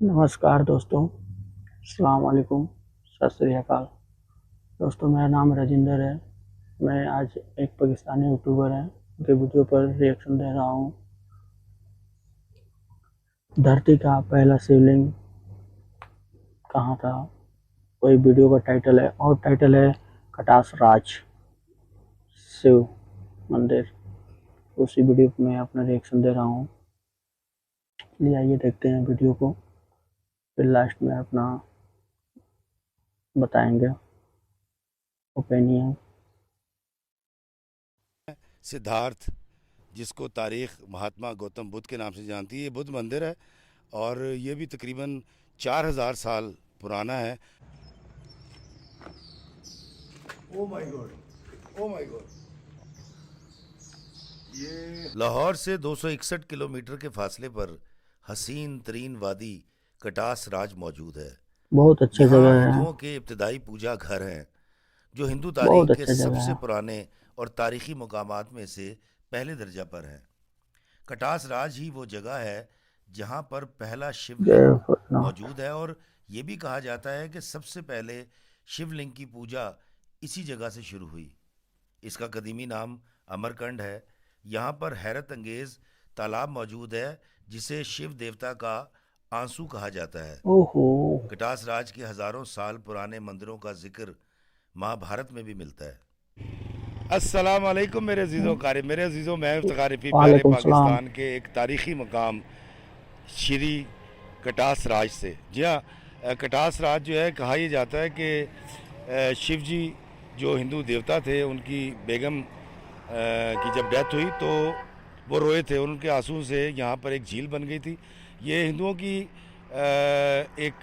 नमस्कार दोस्तों, अस्सलाम वालेकुम, सत श्री अकाल। दोस्तों, मेरा नाम राजिंदर है। मैं आज एक पाकिस्तानी यूट्यूबर है उनके वीडियो पर रिएक्शन दे रहा हूँ। धरती का पहला शिवलिंग कहाँ था, कोई वीडियो का टाइटल है और टाइटल है कटास राज शिव मंदिर। उसी वीडियो पर मैं अपना रिएक्शन दे रहा हूँ। चलिए आइए देखते हैं वीडियो को, फिर लास्ट में अपना बताएंगे ओपिनियन। सिद्धार्थ, जिसको तारीख महात्मा गौतम बुद्ध के नाम से जानती है, ये बुद्ध मंदिर है और ये भी तकरीबन 4000 साल पुराना है। Oh my God, oh my God. ये लाहौर से 261 किलोमीटर के फासले पर हसीन तरीन वादी कटास राज मौजूद है। बहुत अच्छी यहाँ जगह है, हिंदुओं के इब्तदाई पूजा घर हैं, जो हिंदू बहुत तारीख के अच्छा जगह सबसे है। पुराने और तारीखी मकामात में से पहले दर्जा पर हैं। कटास राज ही वो जगह है जहाँ पर पहला जय शिवलिंग भोलेनाथ। मौजूद है और ये भी कहा जाता है कि सबसे पहले शिवलिंग की पूजा इसी जगह से शुरू हुई। इसका कदीमी नाम अमरकंड है। यहाँ पर हैरत अंगेज तालाब मौजूद है जिसे शिव देवता का आंसू कहा जाता है। ओहो, कटास राज के हजारों साल पुराने मंदिरों का जिक्र महाभारत में भी मिलता है। अस्सलाम वालेकुम मेरे अजीज़ों कारी, मेरे अजीज़ों, मैं इफ्तिखारी प्यारे वालेकुम सलाम। पाकिस्तान के एक तारीख़ी मकाम श्री कटास राज से। जी हाँ, कटास राज जो है, कहा यह जाता है कि शिव जी जो हिंदू देवता थे, उनकी बेगम की जब डेथ हुई तो वो रोए थे, उनके आंसू से यहाँ पर एक झील बन गई थी। ये हिंदुओं की एक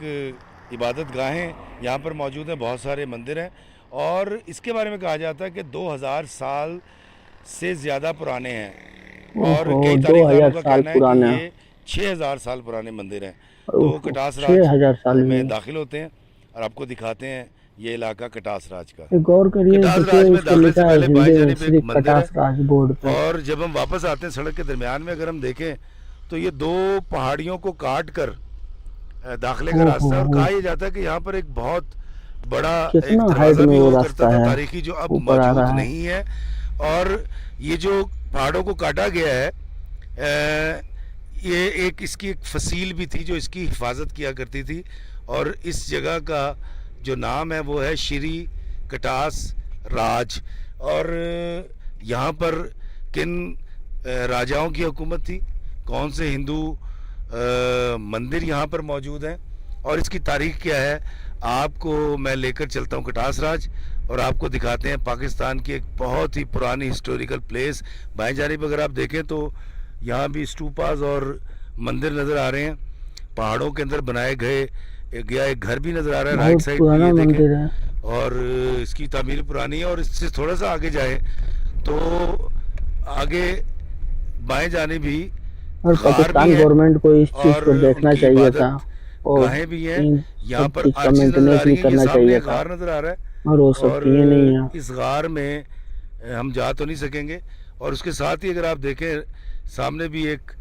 इबादत गाहें यहाँ पर मौजूद हैं, बहुत सारे मंदिर हैं और इसके बारे में कहा जाता है कि 2000 साल से ज़्यादा पुराने हैं और ओहो, कई दो तारीखदानों हजार का साल कहना है कि पुराना। ये 6000 साल पुराने मंदिर हैं। तो ओहो, कटास राज 6000 साल भी में है। दाखिल होते हैं और आपको दिखाते हैं ये इलाका कटास राज का। ये गौर करिए, कटास देखिए राज में उसको दाखिले से लिखा है पहले बाएं हिंदी में जानिब एक श्री मंदिर है कटास राज बोर्ड पे। और जब हम वापस आते हैं सड़क के दरमियान में अगर हम देखें तो ये दो पहाड़ियों को काट कर दाखिले का ओहो रास्ता है और हो, कहा यह जाता है कि यहाँ पर एक बहुत बड़ा एक कितना हाइट दरवाज़ा में भी वो हुआ करता रास्ता था है, तारीखी, जो अब ऊपर आ मौजूद रहा है। नहीं है। और ये जो पहाड़ों को काटा गया है, ये एक इसकी एक फसील भी थी जो इसकी हिफाजत किया करती थी और इस जगह का जो नाम है वो है श्री कटास राज। और यहाँ पर किन राजाओं की हुकूमत थी, कौन से हिंदू मंदिर यहाँ पर मौजूद हैं और इसकी तारीख क्या है, आपको मैं लेकर चलता हूँ कटास राज और आपको दिखाते हैं पाकिस्तान की एक बहुत ही पुरानी हिस्टोरिकल प्लेस। बाएं जानिब अगर आप देखें तो यहाँ भी स्टूपास और मंदिर नज़र आ रहे हैं, पहाड़ों के अंदर बनाए गए गया एक घर भी नज़र आ रहा है राइट बहुत साइड पे, पुराना ये देखें। मंदिर है। और इसकी तामीर पुरानी है और इससे थोड़ा सा आगे जाए तो आगे बाएं जानिब भी और गार भी पाकिस्तान है गवर्नमेंट को इस चीज और को देखना उनकी चाहिए था इबादत और गाहें भी हैं। इन यहाँ सब पर चीज का आर्चिस नज़र आ मेंटेनेंस रही भी हैं, ये करना सामने चाहिए एक था गार नज़र आ रहा है और वो सब और किए नहीं है। इस गार में हम जा तो नहीं सकेंगे। और उसके साथ ही अगर आप देखें सामने भी एक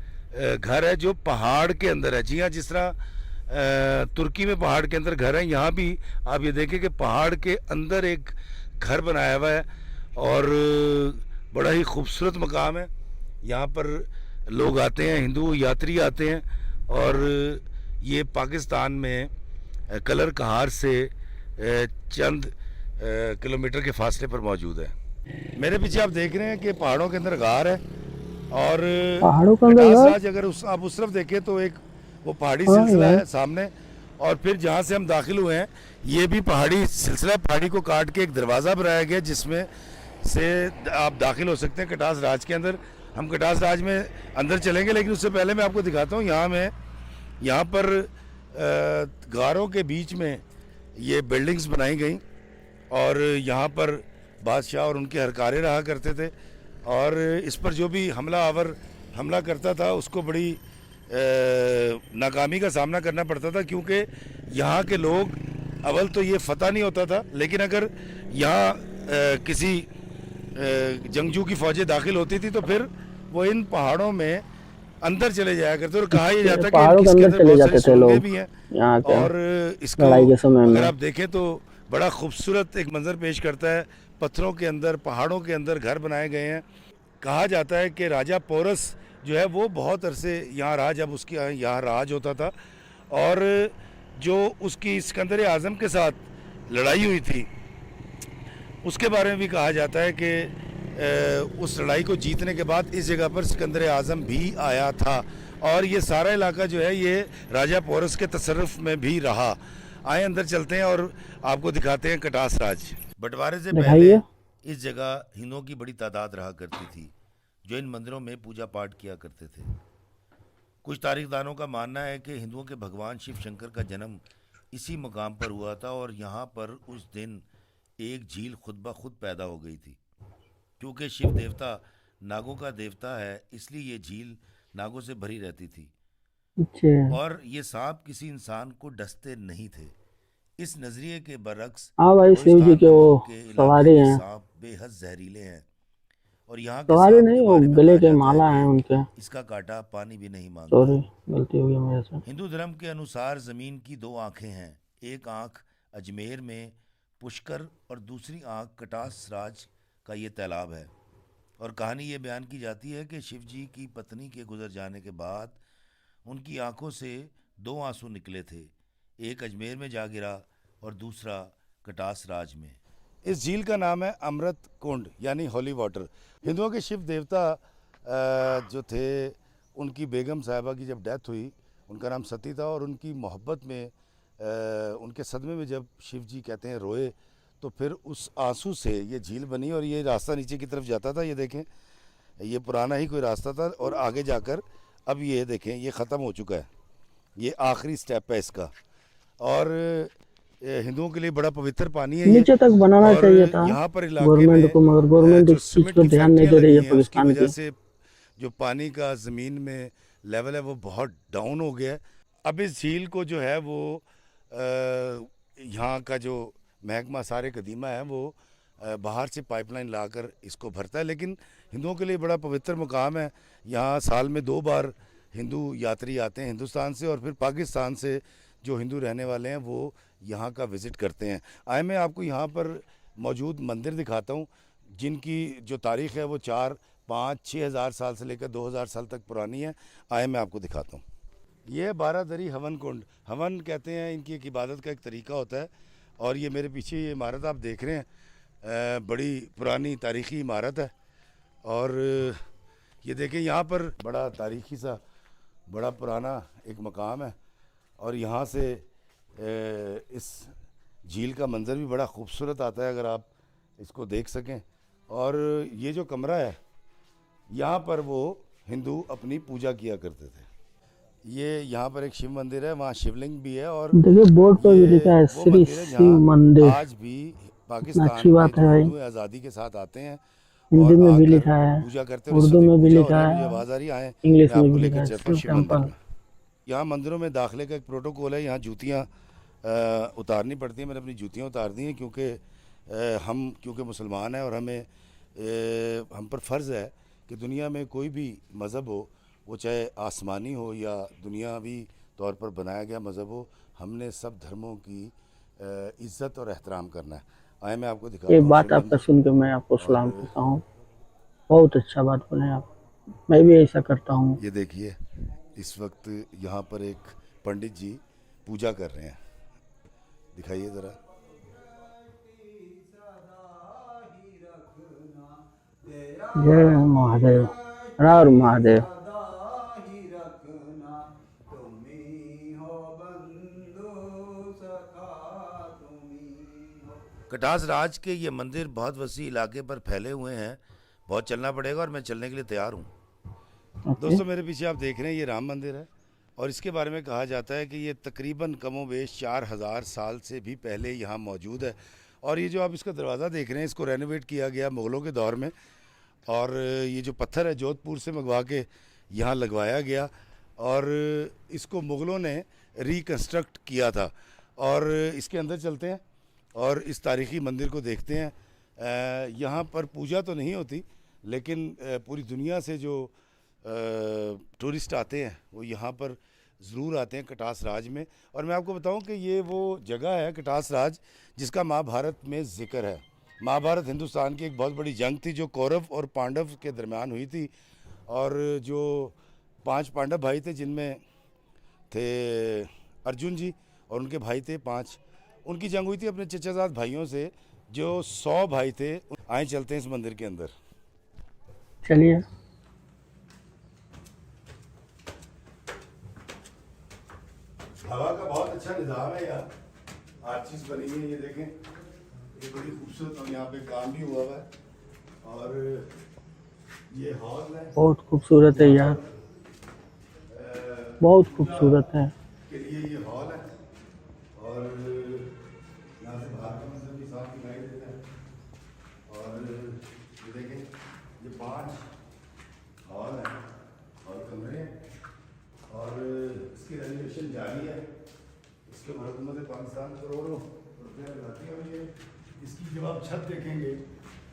घर है जो पहाड़ के अंदर है। जी हाँ, जिस तरह तुर्की में पहाड़ के अंदर घर है, यहाँ भी आप ये देखें कि पहाड़ के अंदर एक घर बनाया हुआ है और बड़ा ही खूबसूरत मकाम है। यहाँ पर लोग आते हैं, हिंदू यात्री आते हैं और ये पाकिस्तान में कलर कहार से चंद किलोमीटर के फासले पर मौजूद है। मेरे पीछे आप देख रहे हैं कि पहाड़ों के अंदर गार है और पहाड़ों के अंदर कटास यार। राज अगर आप उस तरफ देखें तो एक वो पहाड़ी हाँ सिलसिला यार, है सामने और फिर जहाँ से हम दाखिल हुए हैं ये भी पहाड़ी सिलसिला है। पहाड़ी को काट के एक दरवाज़ा बनाया गया जिसमें से आप दाखिल हो सकते हैं कटास राज के अंदर। हम कटास राज में अंदर चलेंगे लेकिन उससे पहले मैं आपको दिखाता हूँ यहाँ पर गारों के बीच में ये बिल्डिंग्स बनाई गई और यहाँ पर बादशाह और उनके हरकारे रहा करते थे और इस पर जो भी हमला करता था उसको बड़ी नाकामी का सामना करना पड़ता था, क्योंकि यहाँ के लोग अव्वल तो ये फतह नहीं होता था, लेकिन अगर यहाँ किसी जंगजू की फ़ौजें दाखिल होती थी तो फिर वो इन पहाड़ों में अंदर चले जाया करते और कहा यह जाता है कि पहाड़ों के इसके अंदर अंदर चले बहुत सारी जाते थे सुरंगें लोग भी हैं। यहाँ के और इसको लड़ाई के समय अगर में। आप देखें तो बड़ा खूबसूरत एक मंज़र पेश करता है। पत्थरों के अंदर, पहाड़ों के अंदर घर बनाए गए हैं। कहा जाता है कि राजा पोरस जो है वो बहुत अरसे यहाँ रहा, जब उसकी यहाँ राज होता था। और जो उसकी सिकंदर आज़म के साथ लड़ाई हुई थी उसके बारे में भी कहा जाता है कि उस लड़ाई को जीतने के बाद इस जगह पर सिकंदर आज़म भी आया था। और ये सारा इलाका जो है ये राजा पोरस के तसर्रुफ में भी रहा। आए अंदर चलते हैं और आपको दिखाते हैं कटास राज। बंटवारे से पहले दिखाइए। इस जगह हिंदुओं की बड़ी तादाद रहा करती थी जो इन मंदिरों में पूजा पाठ किया करते थे। कुछ तारीखदानों का मानना है कि हिंदुओं के भगवान शिव शंकर का जन्म इसी मकाम पर हुआ था और यहाँ पर उस दिन एक झील खुद ब खुद पैदा हो गई थी। क्योंकि शिव देवता नागों का देवता है इसलिए ये झील नागों से भरी रहती थी अच्छा। और ये सांप किसी इंसान को डसते नहीं थे। इस नजरिए के बरक्स हाँ भाई, शिव जी कोहिस्तान के वो नामक के इलाके सवारी के हैं। सांप बेहद जहरीले हैं और यहाँ के सवारी सांप नहीं, के वो बारे में गले कहा के जाता है माला हैं कि उनके। इसका कांटा पानी भी नहीं मांगता। सॉरी, गलती हो गई मेरे से। हिंदू धर्म के अनुसार जमीन की दो आंखें हैं। एक आंख अजमेर में पुष्कर और दूसरी आंख कटास राज का ये तालाब है। और कहानी ये बयान की जाती है कि शिव जी की पत्नी के गुजर जाने के बाद उनकी आंखों से दो आंसू निकले थे। एक अजमेर में जा गिरा और दूसरा कटास राज में। इस झील का नाम है अमृत कुंड यानी होली वाटर। हिंदुओं के शिव देवता जो थे उनकी बेगम साहिबा की जब डेथ हुई, उनका नाम सती था और उनकी मोहब्बत में उनके सदमे में जब शिव जी कहते हैं रोए तो फिर उस आंसू से ये झील बनी और ये रास्ता नीचे की तरफ जाता था। ये देखें, ये पुराना ही कोई रास्ता था और आगे जाकर अब ये देखें ये ख़त्म हो चुका है। ये आखिरी स्टेप है इसका और हिंदुओं के लिए बड़ा पवित्र पानी है ये। नीचे तक बनाना और चाहिए था यहाँ पर इलाके गवर्नमेंट में को, मगर गवर्नमेंट जो इस चीज़ सीमेंट पर की ध्यान नहीं दे फैक्ट्रियाँ रही लगी है हैं उसकी पाकिस्तान वजह की। से जो पानी का ज़मीन में लेवल है वो बहुत डाउन हो गया है। अब इस झील को जो है वो यहाँ का जो महकमा सारे कदीमा है वो बाहर से पाइपलाइन लाकर इसको भरता है। लेकिन हिंदुओं के लिए बड़ा पवित्र मुकाम है। यहाँ साल में 2 बार हिंदू यात्री आते हैं हिंदुस्तान से और फिर पाकिस्तान से जो हिंदू रहने वाले हैं वो यहाँ का विज़िट करते हैं। आए मैं आपको यहाँ पर मौजूद मंदिर दिखाता हूँ जिनकी जो तारीख़ है वो 4, 5, 6 हज़ार साल से लेकर 2000 साल तक पुरानी है। आए मैं आपको दिखाता हूँ। ये है बारादरी हवन कुंड। हवन कहते हैं इनकी एक इबादत का एक तरीका होता है। और ये मेरे पीछे ये इमारत आप देख रहे हैं, बड़ी पुरानी तारीख़ी इमारत है। और ये देखें यहाँ पर बड़ा तारीख़ी सा बड़ा पुराना एक मकाम है और यहाँ से इस झील का मंज़र भी बड़ा खूबसूरत आता है अगर आप इसको देख सकें। और ये जो कमरा है यहाँ पर वो हिंदू अपनी पूजा किया करते थे। ये यहाँ पर एक शिव मंदिर है, वहाँ शिवलिंग भी है और देखिए बोर्ड पर भी ये लिखा है वो श्री मंदिर है शिव जहाँ मंदिर। आज भी पाकिस्तान अच्छी बात के है जो भाई। हिंदू आज़ादी के साथ आते हैं हिंदी और में भी आकर लिखा है, पूजा करते हैं। और इस उर्दू वक्त में भी पूजा हो लिखा रही है, मुझे है, आवाज़ आ रही है, इंग्लिश मैं में आपको भी लेकर लिखा है चलता हूँ शिव शिव मंदिर टेम्पल। में। यहाँ मंदिरों में दाखिले का एक प्रोटोकॉल है। यहाँ जूतियाँ उतारनी पड़ती हैं। मैंने अपनी जूतियाँ उतार दी हैं क्योंकि हम क्योंकि मुसलमान हैं और हमें हम पर फ़र्ज़ है कि दुनिया में कोई भी मज़हब हो, वो चाहे आसमानी हो या दुनियावी तौर पर बनाया गया मज़हब हो, हमने सब धर्मों की इज़्ज़त और एहतराम करना है। आए मैं आपको दिखाता एक हूँ बात शिव आपका मंदिर। सुन के मैं आपको सलाम और करता हूँ, बहुत अच्छा बात बोले आप। मैं भी ऐसा करता हूँ। ये देखिए इस वक्त यहाँ पर एक पंडित जी पूजा कर रहे हैं, दिखाइए ज़रा। जय महादेव, हर महादेव। कटास राज के ये मंदिर बहुत वसी इलाके पर फैले हुए हैं। बहुत चलना पड़ेगा और मैं चलने के लिए तैयार हूँ। दोस्तों मेरे पीछे आप देख रहे हैं ये राम मंदिर है और इसके बारे में कहा जाता है कि ये तकरीबन कमोबेश 4000 साल से भी पहले यहाँ मौजूद है। और ये जो आप इसका दरवाज़ा देख रहे हैं इसको रेनोवेट किया गया मुग़लों के दौर में और ये जो पत्थर है जोधपुर से मंगवा के यहाँ लगवाया गया और इसको मुग़लों ने रिकन्स्ट्रक्ट किया था। और इसके अंदर चलते हैं और इस तारीख़ी मंदिर को देखते हैं। यहाँ पर पूजा तो नहीं होती लेकिन पूरी दुनिया से जो टूरिस्ट आते हैं वो यहाँ पर ज़रूर आते हैं कटास राज में। और मैं आपको बताऊं कि ये वो जगह है कटास राज जिसका महाभारत में ज़िक्र है। महाभारत हिंदुस्तान की एक बहुत बड़ी जंग थी जो कौरव और पांडव के दरमियान हुई थी। और जो 5 पांडव भाई थे जिनमें थे अर्जुन जी और उनके भाई थे 5, उनकी जंग हुई थी अपने चचाजाद भाइयों से जो 100 भाई थे। आए चलते हैं इस मंदिर के अंदर। चलिए। हवा का बहुत अच्छा निज़ाम है यार, हर चीज़ बनी हुई है। ये देखें, ये बड़ी खूबसूरत और यहाँ पे काम भी हुआ हुआ है। और ये हॉल है, बहुत खूबसूरत है यार, बहुत खूबसूरत है। के लिए ये हॉल है। और यहाँ से बाहर का मंजर भी साफ दिखाई देता है। और ये देखें, ये 5 हॉल है और कमरे हैं। और इसकी रेनोवेशन जारी है। इसके ऊपर हुकूमत पाकिस्तान करोड़ों रुपया लगाती हुई है। इसकी जब आप छत देखेंगे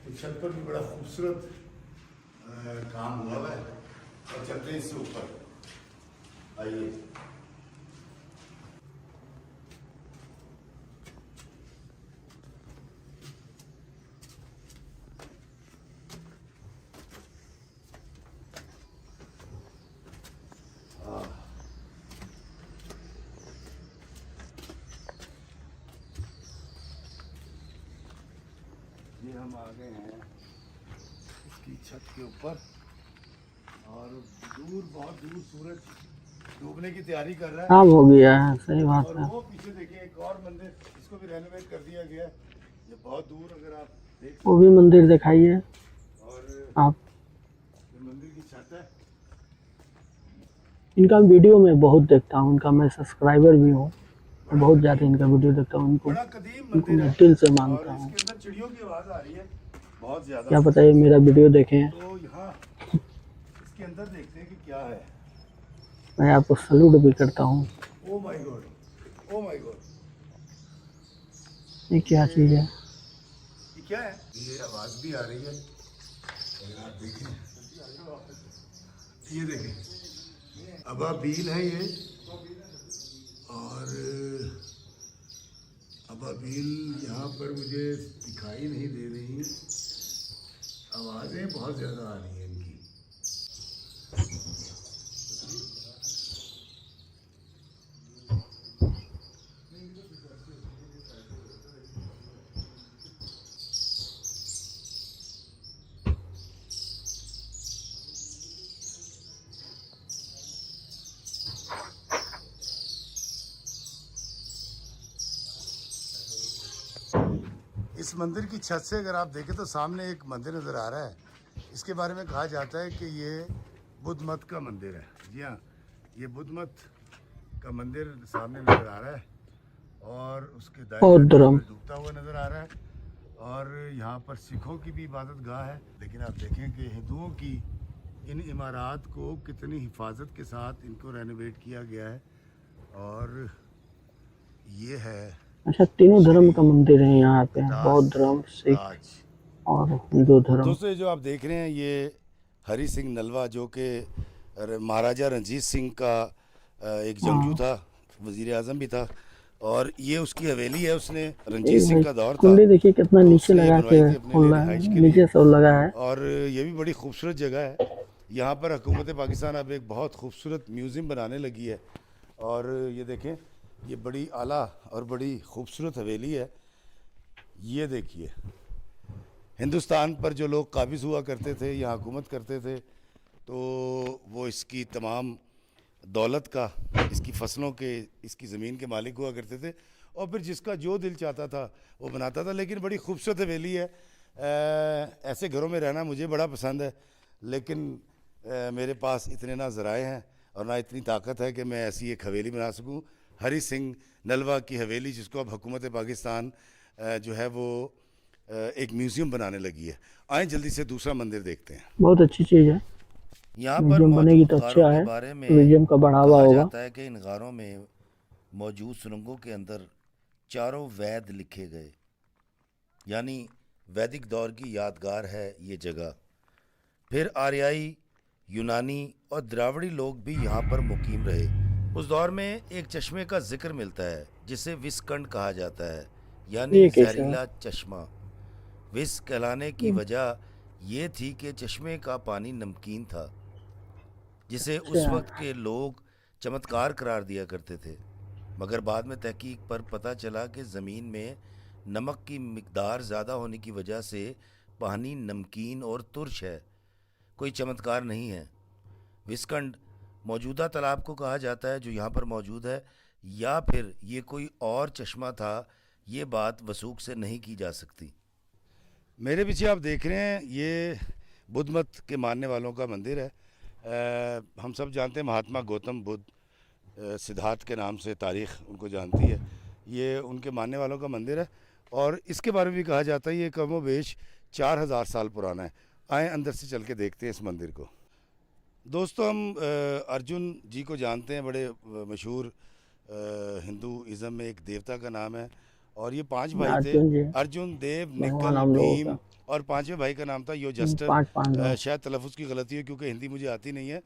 तो छत पर भी बड़ा खूबसूरत काम हुआ है। और चलते हैं इससे ऊपर, आइए। ये हम आ गए हैं इसकी छत के ऊपर और बहुत दूर सूरज डूबने की तैयारी कर रहा है। शाम हो गया है, सही बात और है। वो पीछे देखिए एक और मंदिर, इसको भी रेनोवेट कर दिया गया है। ये बहुत दूर अगर आप देख वो भी मंदिर दिखाइए और आप। ये मंदिर की छत है। इनका वीडियो मैं बहुत देखता हूँ, इनका मैं सब्सक्राइबर भी हूँ, मैं बहुत ज़्यादा इनका वीडियो देखता हूँ। बड़ा कदीम इनको मंदिर मैं है दिल से और मानता हूँ। इसके अंदर चिड़ियों की आवाज़ आ रही है बहुत ज़्यादा। क्या पता ये मेरा वीडियो देखें। तो यहाँ इसके अंदर देखते हैं कि क्या है। मैं आपको सैल्यूट भी करता हूँ। Oh my God, oh my God, ये क्या चीज़ है? ये क्या है? ये आवाज़ भी आ रही है। अगर आप देखें, ये देखें, अबाबील है ये। और अबाबील यहाँ पर मुझे दिखाई नहीं दे रही, आवाज़ें बहुत ज़्यादा आ रही हैं इनकी। इस मंदिर की छत से अगर आप देखें तो सामने एक मंदिर नज़र आ रहा है। इसके बारे में कहा जाता है कि ये बुद्ध मत का मंदिर है। जी हाँ, ये बुद्ध मत का मंदिर सामने नज़र आ रहा है और उसके दाएं डूबता हुआ नज़र आ रहा है। और यहाँ पर सिखों की भी इबादत गाह है। लेकिन आप देखें कि हिंदुओं की इन इमारत को कितनी हिफाजत के साथ इनको रेनोवेट किया गया है। और ये है, अच्छा, तीनों धर्म का मंदिर है यहाँ पे, बौद्ध धर्म, सिख और हिंदू धर्म। दोस्तों ये जो आप देख रहे हैं ये हरी सिंह नलवा जो कि महाराजा रंजीत सिंह का एक जंगजू था, वजीर आजम भी था। और ये उसकी हवेली है, उसने रंजीत सिंह का दौर था। कुंडी देखिए कितना तो नीचे उसने ये लगा बनवाई के थी अपने लिए रिहाइश के लिए। नीचे सब लगा है। और ये भी बड़ी खूबसूरत जगह है। यहाँ पर हुकूमत पाकिस्तान अब एक बहुत खूबसूरत म्यूज़ियम बनाने लगी है। और ये देखें, ये बड़ी आला और बड़ी खूबसूरत हवेली है। ये देखिए, हिंदुस्तान पर जो लोग काबिज़ हुआ करते थे, यहाँ हुकूमत करते थे, तो वो इसकी तमाम दौलत का, इसकी फसलों के, इसकी ज़मीन के मालिक हुआ करते थे। और फिर जिसका जो दिल चाहता था वो बनाता था। लेकिन बड़ी खूबसूरत हवेली है। ऐसे घरों में रहना मुझे बड़ा पसंद है। लेकिन मेरे पास इतने ना ज़राए हैं और ना इतनी ताकत है कि मैं ऐसी एक हवेली बना सकूं। हरी सिंह नलवा की हवेली, जिसको अब हुकूमत पाकिस्तान जो है वो एक म्यूज़ियम बनाने लगी है। आए जल्दी से दूसरा मंदिर देखते हैं। बहुत अच्छी चीज़ है। यहाँ पर म्यूजियम बनेगी तो अच्छा है, बारे में म्यूजियम का बढ़ावा कहा होगा। जाता है कि इन गारों में मौजूद सुरंगों के अंदर 4 वेद लिखे गए, यानी वैदिक दौर की यादगार है ये जगह। फिर आर्याई यूनानी और द्राविड़ी लोग भी यहाँ पर मुकीम रहे। उस दौर में एक चश्मे का जिक्र मिलता है जिसे विस्कंड कहा जाता है, यानी ये कैसा? जहरीला चश्मा। विष कहलाने की वजह ये थी कि चश्मे का पानी नमकीन था, जिसे उस अच्छा। वक्त के लोग चमत्कार करार दिया करते थे। मगर बाद में तहकीक पर पता चला कि ज़मीन में नमक की मिकदार ज़्यादा होने की वजह से पानी नमकीन और तुर्श है, कोई चमत्कार नहीं है। विस्कंड मौजूदा तालाब को कहा जाता है जो यहाँ पर मौजूद है, या फिर ये कोई और चश्मा था, ये बात वसूख से नहीं की जा सकती। मेरे पीछे आप देख रहे हैं ये बुद्ध मत के मानने वालों का मंदिर है। हम सब जानते हैं महात्मा गौतम बुद्ध, सिद्धार्थ के नाम से तारीख़ उनको जानती है। ये उनके मानने वालों का मंदिर है और इसके बारे में भी कहा जाता है ये कमोबेश 4000 साल पुराना है। आए अंदर से चल के देखते हैं इस मंदिर को। दोस्तों, हम अर्जुन जी को जानते हैं, बड़े मशहूर हिंदूइज़्म में एक देवता का नाम है और ये 5 भाई थे, अर्जुन जी अर्जुन, देव, भगवान निकल, हम लोगों भीम का। और 5वें भाई का नाम था 5 योजस्टर। पांडव। शायद तलफ़ुज़ की गलती है क्योंकि हिंदी मुझे आती नहीं है।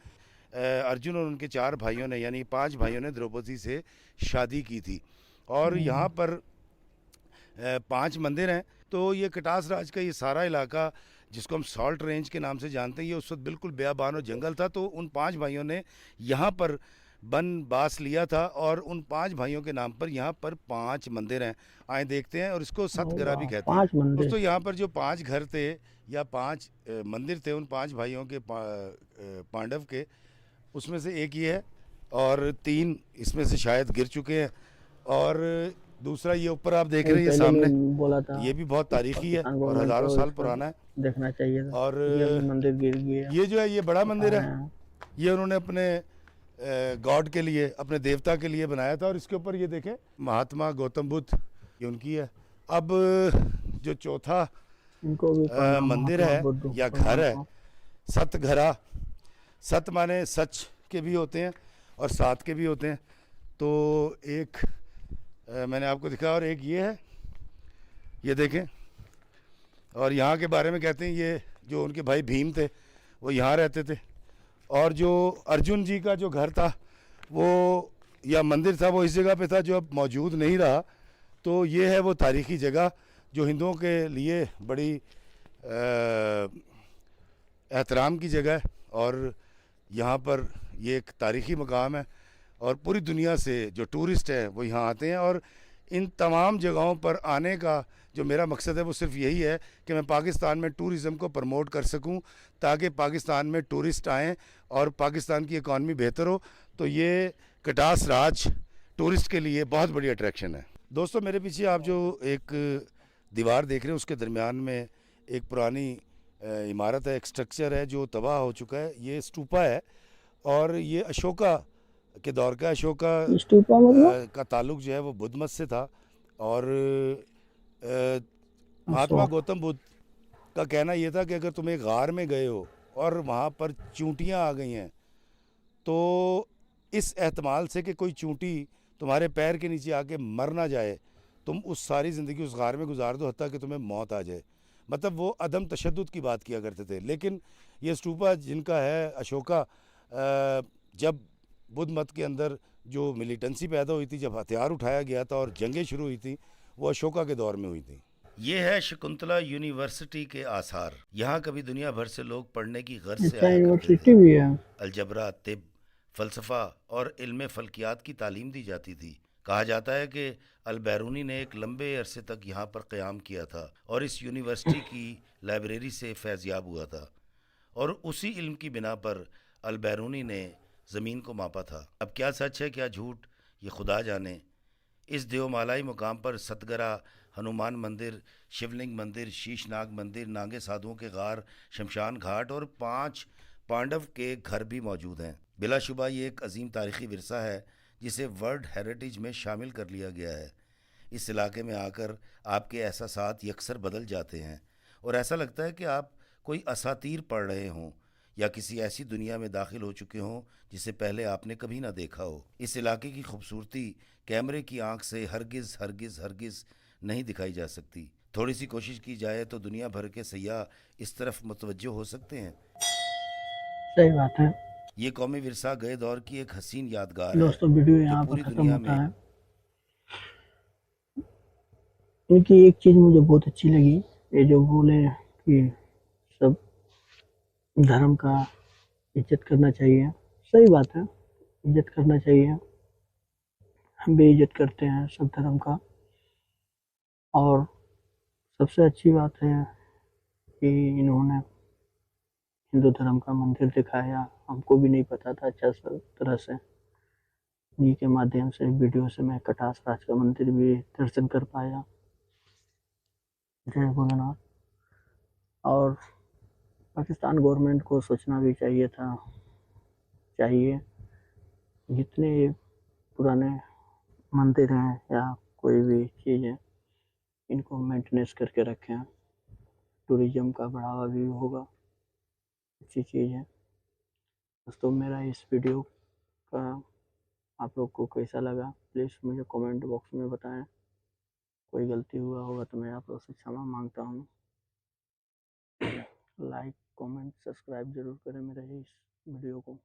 अर्जुन और उनके 4 भाइयों ने, यानी 5 भाइयों ने द्रौपदी से शादी की थी और यहाँ पर 5 मंदिर हैं। तो ये कटास राज का ये सारा इलाका जिसको हम सॉल्ट रेंज के नाम से जानते हैं, ये उस वक्त बिल्कुल बेआबान और जंगल था। तो उन 5 भाइयों ने यहाँ पर बनवास लिया था और उन 5 भाइयों के नाम पर यहाँ पर 5 मंदिर हैं। आए देखते हैं, और इसको सतगरा भी कहते हैं। 5 मंदिर। दोस्तों, यहाँ पर जो 5 घर थे या 5 मंदिर थे, उन 5 भाइयों के पांडव के, उसमें से एक ये है और 3 इसमें से शायद गिर चुके हैं। और दूसरा ये ऊपर आप देख रहे हैं, ये पहले सामने, मैं बोला था ये भी बहुत तारीखी है पाकिस्तान और गवर्नमेंट हज़ारों को साल इसको पुराना है। देखना चाहिए था। और ये मंदिर गिर गया। ये जो है ये बड़ा मंदिर है, हाँ। ये उन्होंने अपने गॉड के लिए, अपने देवता के लिए बनाया था। और इसके ऊपर ये देखें महात्मा गौतम बुद्ध, ये उनकी है। अब जो चौथा इनको भी प्रणाम मंदिर महात्मा है बुद्ध या भगवान घर है, को। सतघरा। सत माने सच के भी होते हैं और सात के भी होते हैं। तो एक मैंने आपको दिखाया और एक ये है, ये देखें। और यहाँ के बारे में कहते हैं ये जो उनके भाई भीम थे वो यहाँ रहते थे, और जो अर्जुन जी का जो घर था वो या मंदिर था वो इस जगह पे था जो अब मौजूद नहीं रहा। तो ये है वो तारीख़ी जगह जो हिंदुओं के लिए बड़ी एहतराम की जगह है। और यहाँ पर ये एक तारीख़ी मकाम है और पूरी दुनिया से जो टूरिस्ट हैं वो यहाँ आते हैं। और इन तमाम जगहों पर आने का जो मेरा मकसद है वो सिर्फ यही है कि मैं पाकिस्तान में टूरिज़म को प्रमोट कर सकूं, ताकि पाकिस्तान में टूरिस्ट आएँ और पाकिस्तान की इकॉनमी बेहतर हो। तो ये कटास राज टूरिस्ट के लिए बहुत बड़ी अट्रैक्शन है। दोस्तों, मेरे पीछे आप जो एक दीवार देख रहे हैं उसके दरमियान में एक पुरानी इमारत है, एक स्ट्रक्चर है जो तबाह हो चुका है। ये स्तूपा है और ये अशोका के दौर का, अशोका स्तूपा मतलब का ताल्लुक जो है वो बुद्ध मत से था। और महात्मा गौतम बुद्ध का कहना ये था कि अगर तुम एक गार में गए हो और वहाँ पर चूंटियाँ आ गई हैं, तो इस एहतमाल से कि कोई चूंटी तुम्हारे पैर के नीचे आके मर ना जाए, तुम उस सारी ज़िंदगी उस गार में गुजार दो हत्ता कि तुम्हें मौत आ जाए। मतलब वो अदम तशद्दुद की बात किया करते थे। लेकिन ये स्तूपा जिनका है अशोका, जब बुद्ध मत के अंदर जो मिलिटेंसी पैदा हुई थी, जब हथियार उठाया गया था और जंगें शुरू हुई थी, वो अशोका के दौर में हुई थी। ये है शकुंतला यूनिवर्सिटी के आसार। यहाँ कभी दुनिया भर से लोग पढ़ने की गर्ज से अच्छा आया करते यूनिवर्सिटी थे। भी है। अलजबरा, तिब, फ़लसफ़ा और इल्म फ़ल्कियात की तालीम दी जाती थी। कहा जाता है कि अल-बैरूनी ने एक लंबे अरसे तक यहाँ पर क़याम किया था और इस यूनिवर्सिटी की लाइब्रेरी से फैज़याब हुआ था, और उसी इल्म की बिना पर अल-बैरूनी ने ज़मीन को मापा था। अब क्या सच है क्या झूठ, ये खुदा जाने। इस देवमालाई मुकाम पर सतगरा, हनुमान मंदिर, शिवलिंग मंदिर, शीशनाग मंदिर, नागे साधुओं के गार, शमशान घाट और 5 पांडव के घर भी मौजूद हैं। बिलाशुबा ये एक अजीम तारीख़ी विरसा है जिसे वर्ल्ड हेरिटेज में शामिल कर लिया गया है। इस इलाके में आकर आपके एहसासात यकसर बदल जाते हैं और ऐसा लगता है कि आप कोई असातीर पढ़ रहे हों या किसी ऐसी दुनिया में दाखिल हो चुके हों जिसे पहले आपने कभी ना देखा हो। इस इलाके की खूबसूरती कैमरे की आंख से हरगिज़ हरगिज़ हरगिज़ नहीं दिखाई जा सकती। थोड़ी सी कोशिश की जाए तो दुनिया भर के सयाह इस तरफ मुतवज्जो हो सकते हैं। सही बात है। ये कौमी विरसा गए दौर की एक हसीन यादगार है दोस्तों वीडियो जो यहाँ पर पूरी ख़त्म दुनिया होता में। है। इनकी एक चीज़ मुझे बहुत अच्छी लगी, ये जो बोले कि सब धर्म का इज्जत करना चाहिए। सही बात है, इज्जत करना चाहिए। हम भी इज्जत करते हैं सब धर्म का। और सबसे अच्छी बात है कि इन्होंने हिंदू धर्म का मंदिर दिखाया, हमको भी नहीं पता था अच्छा तरह से। इन्हीं के माध्यम से वीडियो से मैं कटास राज का मंदिर भी दर्शन कर पाया। जय भोलेनाथ। और पाकिस्तान गवर्नमेंट को सोचना भी चाहिए जितने पुराने मंदिर हैं या कोई भी चीज़ है, इनको मेंटेनेंस करके रखें। टूरिज्म का बढ़ावा भी होगा, अच्छी चीज़ है। दोस्तों मेरा इस वीडियो का आप लोग को कैसा लगा प्लीज़ मुझे कमेंट बॉक्स में बताएं। कोई गलती हुआ होगा तो मैं आप लोग से क्षमा मांगता हूँ। लाइक कमेंट सब्सक्राइब जरूर करें मेरे इस वीडियो को।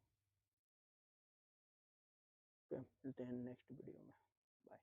मिलते हैं नेक्स्ट वीडियो में। बाय।